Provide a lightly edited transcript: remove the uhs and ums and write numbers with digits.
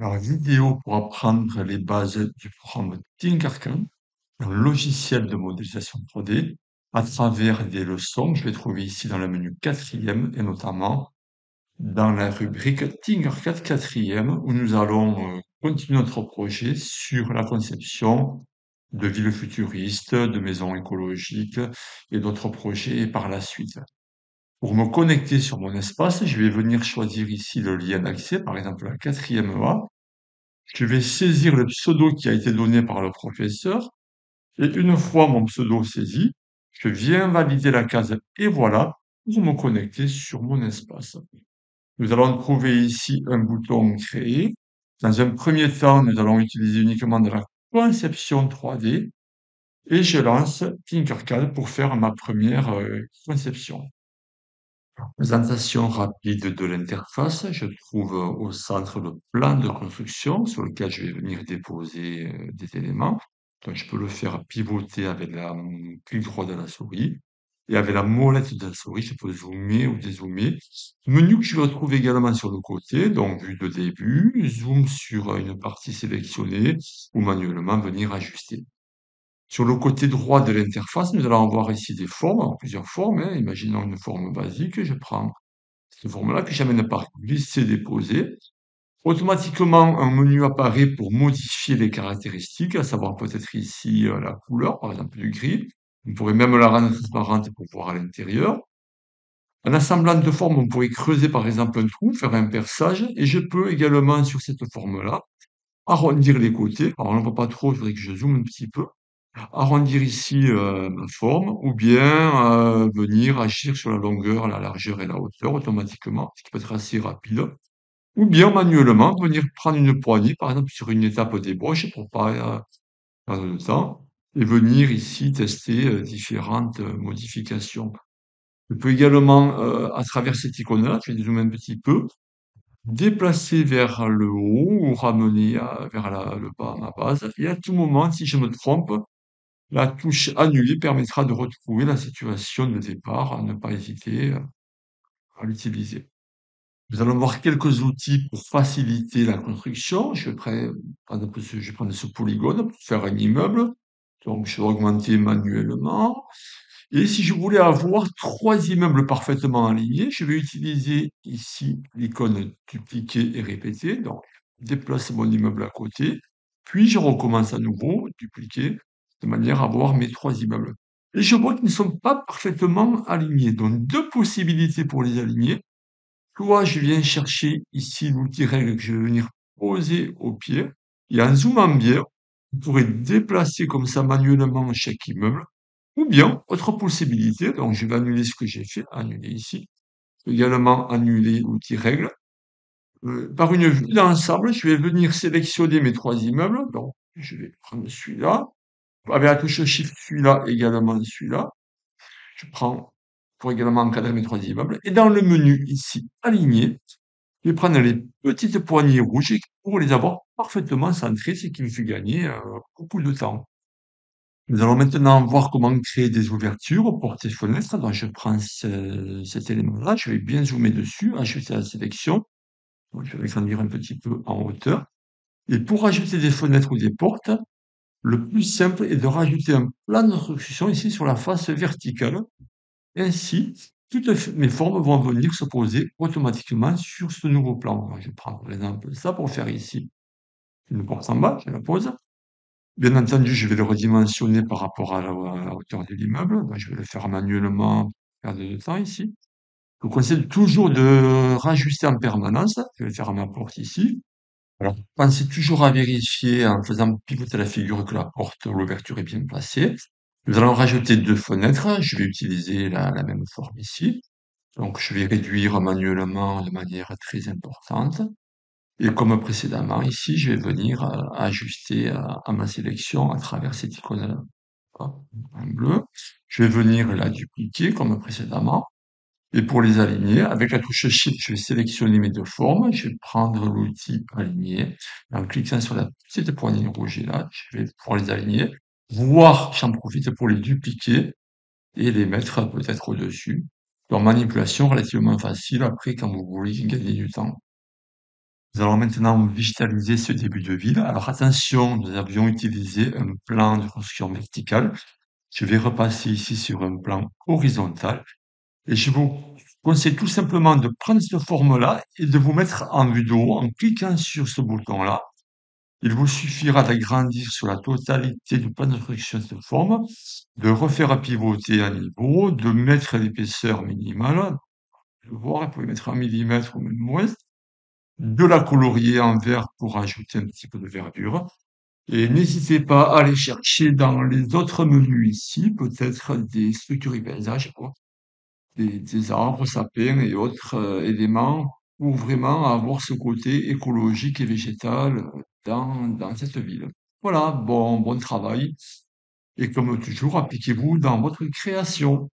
Alors, vidéo pour apprendre les bases du programme Tinkercad, un logiciel de modélisation 3D, à travers des leçons que je vais trouver ici dans le menu quatrième et notamment dans la rubrique Tinkercad quatrième où nous allons continuer notre projet sur la conception de villes futuristes, de maisons écologiques et d'autres projets par la suite. Pour me connecter sur mon espace, je vais venir choisir ici le lien d'accès, par exemple la quatrième A. Je vais saisir le pseudo qui a été donné par le professeur et une fois mon pseudo saisi, je viens valider la case et voilà pour me connecter sur mon espace. Nous allons trouver ici un bouton créer. Dans un premier temps, nous allons utiliser uniquement de la conception 3D et je lance Tinkercad pour faire ma première conception. Présentation rapide de l'interface. Je trouve au centre le plan de construction sur lequel je vais venir déposer des éléments. Donc, je peux le faire pivoter avec la clic droit de la souris. Et avec la molette de la souris, je peux zoomer ou dézoomer. Menu que je retrouve également sur le côté, donc vue de début, zoom sur une partie sélectionnée ou manuellement venir ajuster. Sur le côté droit de l'interface, nous allons avoir ici des formes, alors plusieurs formes, hein. Imaginons une forme basique, je prends cette forme-là que j'amène par glisser, déposer. Automatiquement, un menu apparaît pour modifier les caractéristiques, à savoir peut-être ici la couleur, par exemple du gris. On pourrait même la rendre transparente pour voir à l'intérieur. En assemblant deux formes, on pourrait creuser par exemple un trou, faire un perçage, et je peux également sur cette forme-là arrondir les côtés. Alors on ne voit pas trop, il faudrait que je zoome un petit peu. Arrondir ici ma forme, ou bien venir agir sur la longueur, la largeur et la hauteur automatiquement, ce qui peut être assez rapide. Ou bien manuellement venir prendre une poignée, par exemple sur une étape d'ébauche pour pas perdre de temps, et venir ici tester différentes modifications. Je peux également, à travers cette icône-là, je vais zoomer un petit peu, déplacer vers le haut ou ramener vers le bas ma base. Et à tout moment, si je me trompe, la touche annuler permettra de retrouver la situation de départ, à ne pas hésiter à l'utiliser. Nous allons voir quelques outils pour faciliter la construction. Je vais prendre ce polygone pour faire un immeuble. Donc, je vais augmenter manuellement. Et si je voulais avoir trois immeubles parfaitement alignés, je vais utiliser ici l'icône dupliquer et répéter. Donc, je déplace mon immeuble à côté, puis je recommence à nouveau, dupliquer, de manière à avoir mes trois immeubles. Et je vois qu'ils ne sont pas parfaitement alignés. Donc, deux possibilités pour les aligner. Soit je viens chercher ici l'outil règle que je vais venir poser au pied, et en zoomant bien, vous pourrez déplacer comme ça manuellement chaque immeuble, ou bien, autre possibilité, donc je vais annuler ce que j'ai fait, annuler ici, également annuler l'outil règle. Par une vue d'ensemble, je vais venir sélectionner mes trois immeubles, donc je vais prendre celui-là, avec la touche Shift celui-là, également celui-là, je prends pour également encadrer mes trois immeubles, et dans le menu ici, aligner, je vais prendre les petites poignées rouges pour les avoir parfaitement centrées, ce qui me fait gagner beaucoup de temps. Nous allons maintenant voir comment créer des ouvertures, portes et fenêtres. Donc, je prends cet élément-là, je vais bien zoomer dessus, ajouter la sélection. Donc, je vais grandir un petit peu en hauteur. Et pour ajouter des fenêtres ou des portes, le plus simple est de rajouter un plan de construction ici sur la face verticale. Ainsi, toutes mes formes vont venir se poser automatiquement sur ce nouveau plan. Donc, je prends par exemple ça pour faire ici une porte en bas, je la pose. Bien entendu, je vais le redimensionner par rapport à la hauteur de l'immeuble. Donc, je vais le faire manuellement, pour perdre de temps ici. Je vous conseille toujours de rajuster en permanence. Je vais faire ma porte ici. Alors, pensez toujours à vérifier en faisant pivoter la figure que la porte ou l'ouverture est bien placée. Nous allons rajouter deux fenêtres. Je vais utiliser la même forme ici. Donc, je vais réduire manuellement de manière très importante. Et comme précédemment, ici, je vais venir ajuster à ma sélection à travers cette icône-là. Hop, en bleu. Je vais venir la dupliquer comme précédemment. Et pour les aligner, avec la touche Shift, je vais sélectionner mes deux formes. Je vais prendre l'outil aligner. En cliquant sur la petite poignée rouge là, je vais pouvoir les aligner. Voire, j'en profite pour les dupliquer et les mettre peut-être au-dessus. Leur manipulation relativement facile après quand vous voulez gagner du temps. Nous allons maintenant végétaliser ce début de ville. Alors attention, nous avions utilisé un plan de construction verticale. Je vais repasser ici sur un plan horizontal et je vous conseille tout simplement de prendre cette forme-là et de vous mettre en vue de haut en cliquant sur ce bouton-là. Il vous suffira d'agrandir sur la totalité du plan de construction cette forme, de refaire pivoter à niveau, de mettre l'épaisseur minimale, je vois, vous pouvez mettre 1 millimètre ou même moins, de la colorier en vert pour ajouter un petit peu de verdure. Et n'hésitez pas à aller chercher dans les autres menus ici, peut-être des structures et paysages, quoi, des arbres, sapins et autres éléments pour vraiment avoir ce côté écologique et végétal dans cette ville. Voilà, bon travail. Et comme toujours, appliquez-vous dans votre création.